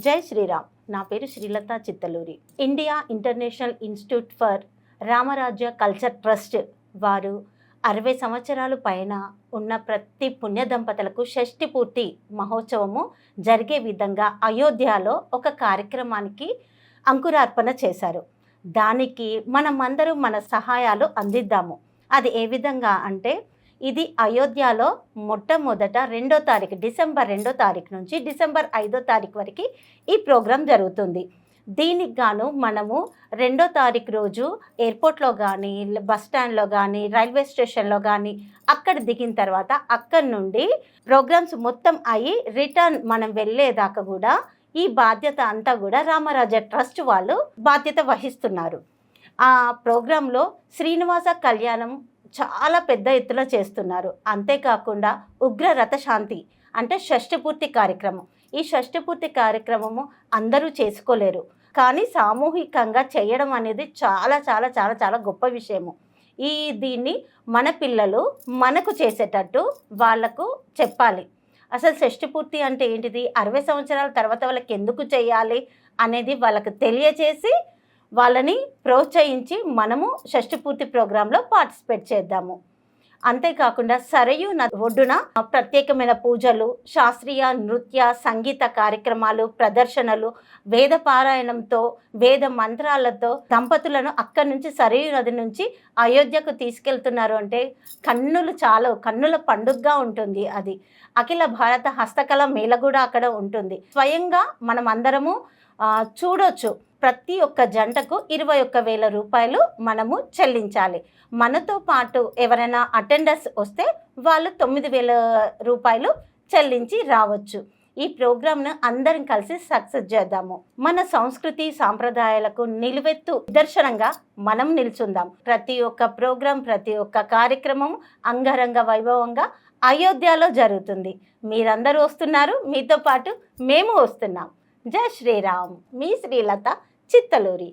జై శ్రీరామ్. నా పేరు Srilatha Chittaluri. India international institute for Ram Rajya culture trust వారు 60 సంవత్సరాలు పైన ఉన్న ప్రతి పుణ్య దంపతులకు షష్ఠి పూర్తి మహోత్సవము జరిగే విధంగా అయోధ్యలో ఒక కార్యక్రమానికి అంకురార్పణ చేశారు. దానికి మనమందరం మన సహాయాలు అందిద్దాము. అది ఏ విధంగా అంటే, ఇది అయోధ్యలో మొట్టమొదట డిసెంబర్ 2వ తారీఖు నుంచి డిసెంబర్ 5వ తారీఖు వరకు ఈ ప్రోగ్రాం జరుగుతుంది. దీనికి గాను మనము 2వ తారీఖు రోజు ఎయిర్పోర్ట్లో కానీ, బస్ స్టాండ్లో కానీ, రైల్వే స్టేషన్లో కానీ అక్కడ దిగిన తర్వాత అక్కడి నుండి ప్రోగ్రామ్స్ మొత్తం అయ్యి రిటర్న్ మనం వెళ్ళేదాకా కూడా ఈ బాధ్యత అంతా కూడా రామరాజ్య ట్రస్ట్ వాళ్ళు బాధ్యత వహిస్తున్నారు. ఆ ప్రోగ్రాంలో శ్రీనివాస కళ్యాణం చాలా పెద్ద ఎత్తున చేస్తున్నారు. అంతేకాకుండా ఉగ్ర రథశాంతి అంటే షష్ఠపూర్తి కార్యక్రమం. ఈ షష్ఠపూర్తి కార్యక్రమము అందరూ చేసుకోలేరు, కానీ సామూహికంగా చేయడం అనేది చాలా చాలా చాలా చాలా గొప్ప విషయము. దీన్ని మన పిల్లలు మనకు చేసేటట్టు వాళ్ళకు చెప్పాలి. అసలు షష్ఠపూర్తి అంటే ఏంటిది, 60 సంవత్సరాల తర్వాత వాళ్ళకి ఎందుకు చేయాలి అనేది వాళ్ళకు తెలియచేసి వాళ్ళని ప్రోత్సహించి మనము షష్ఠపూర్తి ప్రోగ్రాంలో పార్టిసిపేట్ చేద్దాము. అంతేకాకుండా సరయూ నది ఒడ్డున ప్రత్యేకమైన పూజలు, శాస్త్రీయ నృత్య సంగీత కార్యక్రమాలు, ప్రదర్శనలు, వేద పారాయణంతో, వేద మంత్రాలతో దంపతులను అక్కడి నుంచి సరయూ నది నుంచి అయోధ్యకు తీసుకెళ్తున్నారు అంటే కన్నుల పండుగగా ఉంటుంది. అది అఖిల భారత హస్తకళ మేళ కూడా అక్కడ ఉంటుంది. స్వయంగా మనం అందరము చూడొచ్చు. ప్రతి ఒక్క జంటకు 21,000 రూపాయలు మనము చెల్లించాలి. మనతో పాటు ఎవరైనా అటెండర్స్ వస్తే వాళ్ళు 9,000 రూపాయలు చెల్లించి రావచ్చు. ఈ ప్రోగ్రామ్ను అందరం కలిసి సక్సెస్ చేద్దాము. మన సంస్కృతి సాంప్రదాయాలకు నిలువెత్తు నిదర్శనంగా మనం నిల్చుందాం. ప్రతి ఒక్క ప్రోగ్రాం, ప్రతి ఒక్క కార్యక్రమం అంగరంగ వైభవంగా అయోధ్యలో జరుగుతుంది. మీరందరూ వస్తున్నారు, మీతో పాటు మేము వస్తున్నాం. జై శ్రీరామ్. మీ శ్రీలత చిత్తలూరి.